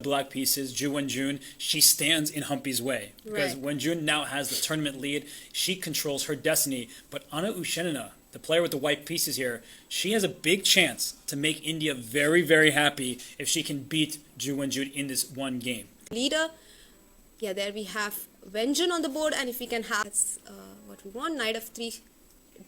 black pieces, Wenjun, she stands in Humpy's way. Because Right. Wenjun now has the tournament lead. She controls her destiny. But Anna Ushenina, the player with the white pieces here, she has a big chance to make India very, very happy if she can beat Wenjun in this one game. Leader. Yeah, there we have Wenjun on the board, and if we can have that's what we want, knight f3,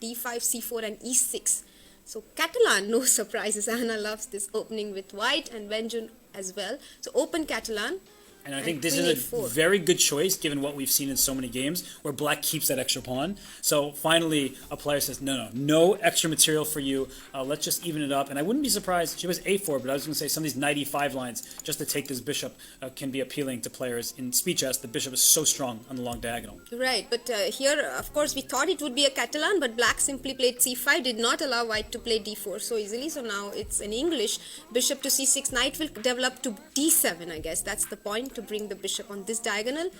d5, c4 and e6. So Catalan, no surprises. Anna loves this opening with white and Wenjun as well. So open Catalan. And I think this queen is a h4. very good choice given what we've seen in so many games where black keeps that extra pawn. So finally, a player says, no extra material for you. Let's just even it up. And I wouldn't be surprised, she was a4, but I was going to say some of these knight e5 lines just to take this bishop can be appealing to players. In speed chess, the bishop is so strong on the long diagonal. Right, but here, of course, we thought it would be a Catalan, but black simply played c5, did not allow white to play d4 so easily. So now it's in English. Bishop to c6, knight will develop to d7, I guess. That's the point, to bring the bishop on this diagonal.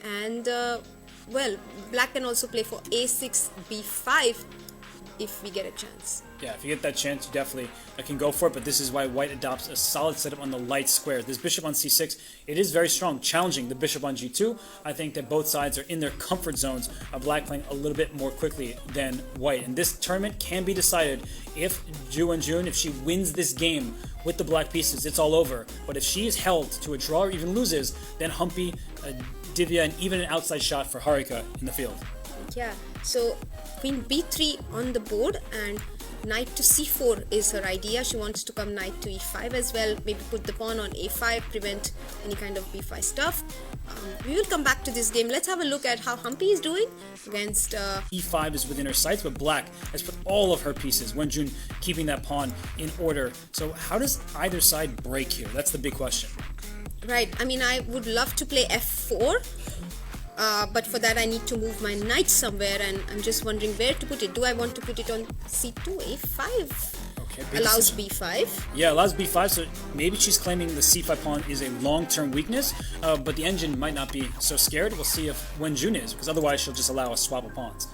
And, well, black can also play for a6, b5 if we get a chance. Yeah, if you get that chance, you definitely can go for it, but this is why white adopts a solid setup on the light square. This bishop on c6, it is very strong, challenging the bishop on g2. I think that both sides are in their comfort zones of black playing a little bit more quickly than white. And this tournament can be decided if Wenjun, if she wins this game with the black pieces, it's all over. But if she is held to a draw or even loses, then Humpy, Divya, and even an outside shot for Harika in the field. Yeah, so queen b3 on the board, and knight to c4 is her idea. She wants to come knight to e5 as well, maybe put the pawn on a5, prevent any kind of b5 stuff. We will come back to this game. Let's have a look at how Humpy is doing against e5 is within her sights, but black has put all of her pieces, Wenjun keeping that pawn in order. So how does either side break here? That's the big question. Right, I mean, I would love to play f4, but for that I need to move my knight somewhere, and I'm just wondering where to put it. Do I want to put it on c2, a5? Okay, Allows decision. b5. Yeah, allows b5, so maybe she's claiming the c5 pawn is a long-term weakness, but the engine might not be so scared. We'll see if Wenjun is, because otherwise she'll just allow a swap of pawns.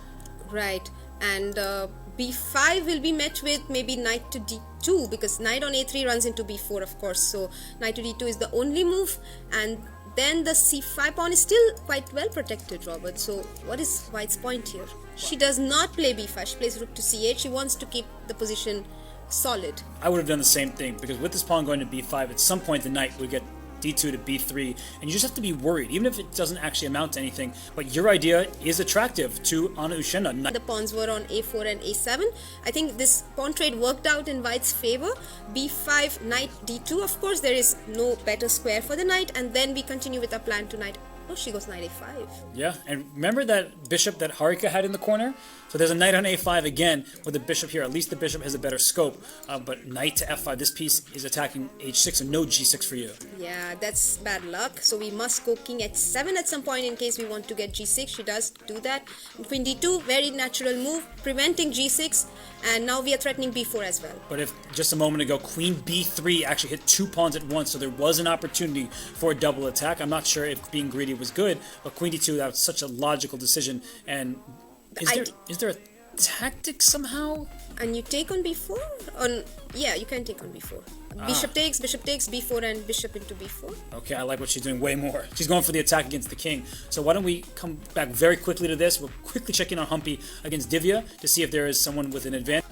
Right, and b5 will be met with maybe knight to d2, because knight on a3 runs into b4, of course. So knight to d2 is the only move, and then the c5 pawn is still quite well protected, Robert. So what is white's point here? She does not play b5, she plays rook to c8. She wants to keep the position solid. I would have done the same thing, because with this pawn going to b5, at some point the knight would get d2 to b3, and you just have to be worried, even if it doesn't actually amount to anything. But your idea is attractive to Anna Ushenina. The pawns were on a4 and a7. I think this pawn trade worked out in white's favor. b5, knight d2, of course, there is no better square for the knight, and then we continue with our plan to knight. Oh, she goes knight a5. Yeah, and remember that bishop that Harika had in the corner? So there's a knight on a5 again with the bishop here. At least the bishop has a better scope. But knight to f5, this piece is attacking h6 and no g6 for you. Yeah, that's bad luck. So we must go king h7 at some point in case we want to get g6. She does do that. Queen d2, very natural move, preventing g6. And now we are threatening b4 as well. But if just a moment ago, queen b3 actually hit two pawns at once, so there was an opportunity for a double attack. I'm not sure if being greedy was good, but queen d2, that was such a logical decision. And is there a tactic somehow? And you take on b4? Yeah, you can take on b4. Bishop takes, b4, and bishop into b4. Okay, I like what she's doing way more. She's going for the attack against the king. So why don't we come back very quickly to this. We'll quickly check in on Humpy against Divya to see if there is someone with an advantage.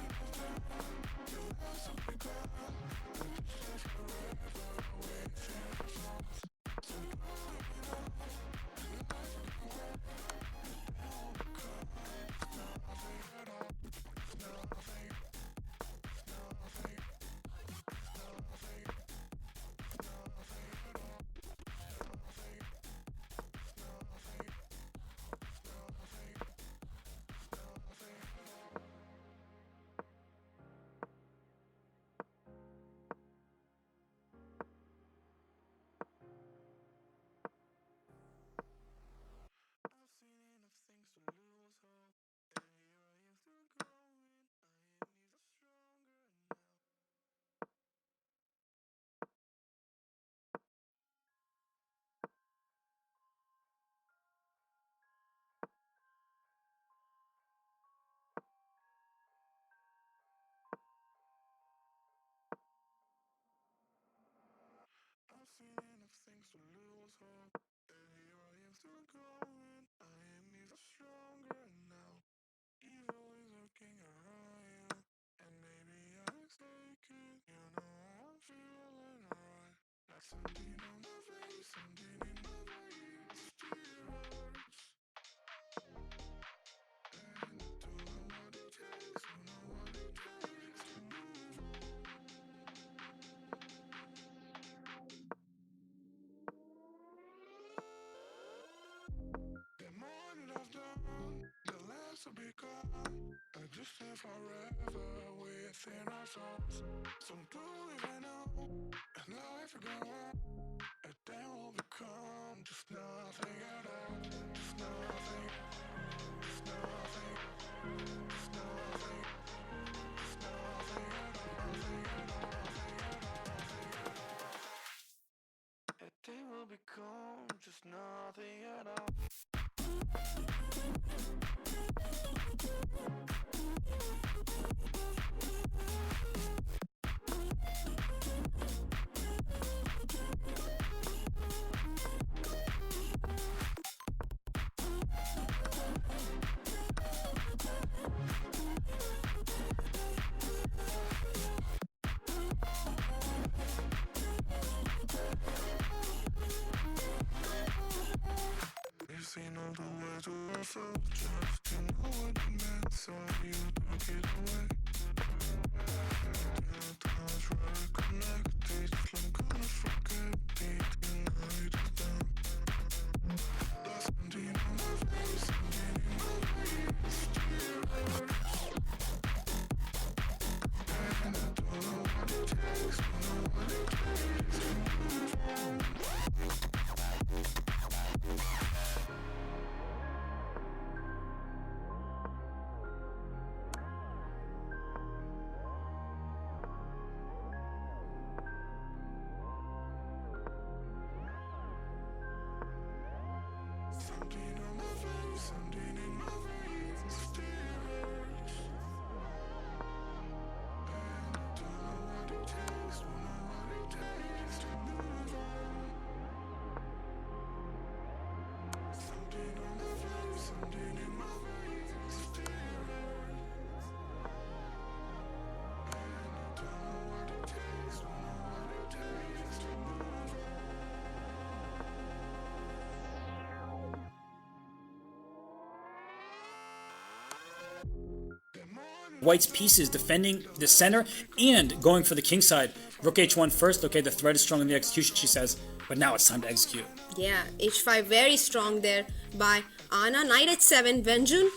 White's pieces defending the center and going for the king side. Rook h1 first. Okay, the threat is strong in the execution, she says, but now it's time to execute. Yeah, h5 very strong there by Anna. Knight h7. Wenjun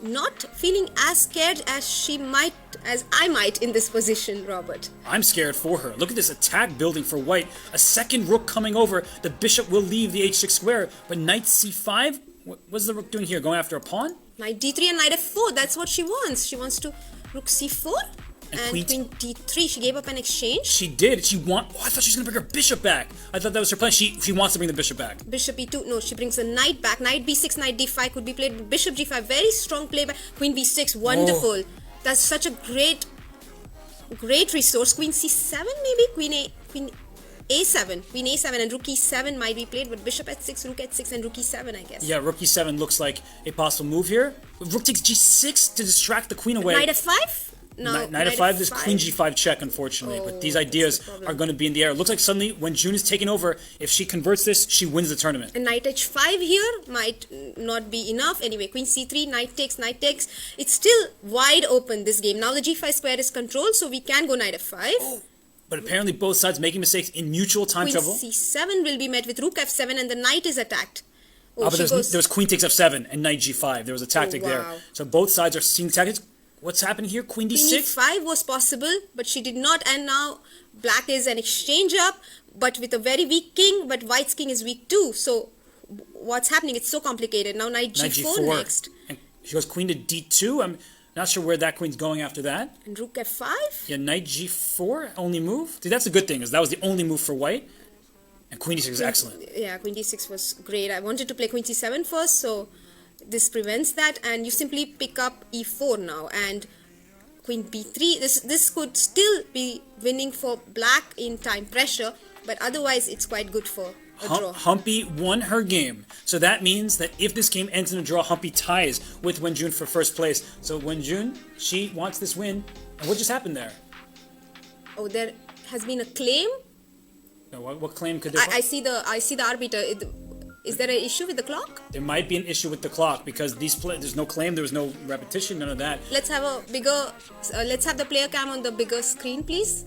not feeling as scared as she might, as I might in this position, Robert. I'm scared for her. Look at this attack building for White. A second rook coming over. The bishop will leave the h6 square, but knight c5? What's the rook doing here? Going after a pawn? Knight d3 and knight f4. That's what she wants. She wants to rook c4 and queen d3. She gave up an exchange. She did. Oh, I thought she was going to bring her bishop back. I thought that was her plan. She wants to bring the bishop back. Bishop e2. No, she brings the knight back. Knight b6, knight d5 could be played. Bishop g5. Very strong play by queen b6. Wonderful. Oh. That's such a great resource. Queen c7 maybe? Queen a7. Queen a7 and rook e7 might be played, but bishop h6, rook h6 and rook e7, I guess. Yeah, rook e7 looks like a possible move here. Rook takes g6 to distract the queen away. Knight f5? No, knight f5 is queen g5 check, unfortunately. But these ideas are going to be in the air. It looks like suddenly when June is taking over, if she converts this, she wins the tournament. And knight h5 here might not be enough. Anyway, queen c3, knight takes, knight takes. It's still wide open, this game. Now the g5 square is controlled, so we can go knight f5. Oh. But apparently both sides making mistakes in mutual time travel. Queen c7 will be met with rook f7 and the knight is attacked. But there was queen takes f7 and knight g5. There was a tactic there. So both sides are seeing tactics. What's happening here? Queen d6? Queen e5 was possible, but she did not. And now black is an exchange up, but with a very weak king. But white's king is weak too. So what's happening? It's so complicated. Now knight g4 next. And she goes queen to d2. I'm not sure where that queen's going after that. And rook f5? Yeah, knight g4, only move. See, that's a good thing, because that was the only move for white. And queen d6 is excellent. Yeah, queen d6 was great. I wanted to play queen c7 first, so this prevents that. And you simply pick up e4 now. And queen b3. This could still be winning for black in time pressure, but otherwise it's quite good for a draw. Humpy won her game. So that means that if this game ends in a draw, Humpy ties with Wenjun for first place. So Wenjun, she wants this win. And what just happened there? Oh, there has been a claim. No, what claim could there be? I see the arbiter. Is there an issue with the clock? There might be an issue with the clock because there's no claim, there was no repetition, none of that. Let's have a bigger. Let's have the player cam on the bigger screen, please.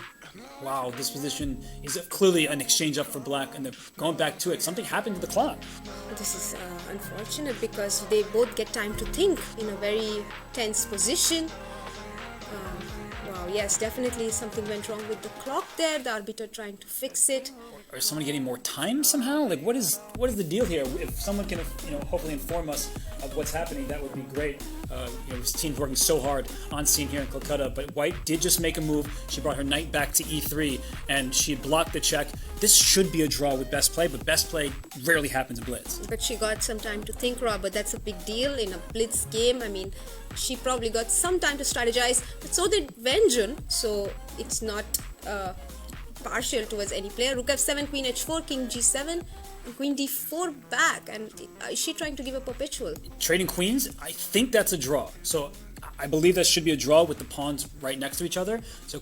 Wow, this position is clearly an exchange up for black, and they're going back to it. Something happened to the clock. This is unfortunate because they both get time to think in a very tense position. Wow, yes, definitely something went wrong with the clock there. The arbiter trying to fix it. Or is someone getting more time somehow? Like, what is the deal here? If someone can, hopefully inform us of what's happening, that would be great. This team's working so hard on scene here in Calcutta, but White did just make a move. She brought her knight back to e3, and she blocked the check. This should be a draw with best play, but best play rarely happens in Blitz. But she got some time to think, Rob, but that's a big deal in a Blitz game. I mean, she probably got some time to strategize, but so did Wenjun, so it's not partial towards any player. Rook f7, queen h4, king g7, and queen d4 back. And is she trying to give a perpetual? Trading queens, I think that's a draw. So I believe that should be a draw with the pawns right next to each other. So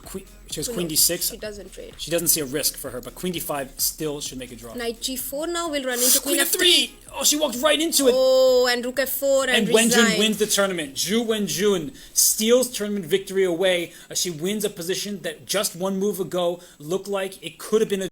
she has queen d6. She doesn't trade. She doesn't see a risk for her, but queen d5 still should make a draw. Knight g4 now will run into queen f3. Oh, she walked right into it. Oh, and rook f4 and Wenjun wins the tournament. Zhu Wenjun steals tournament victory away. She wins a position that just one move ago looked like it could have been a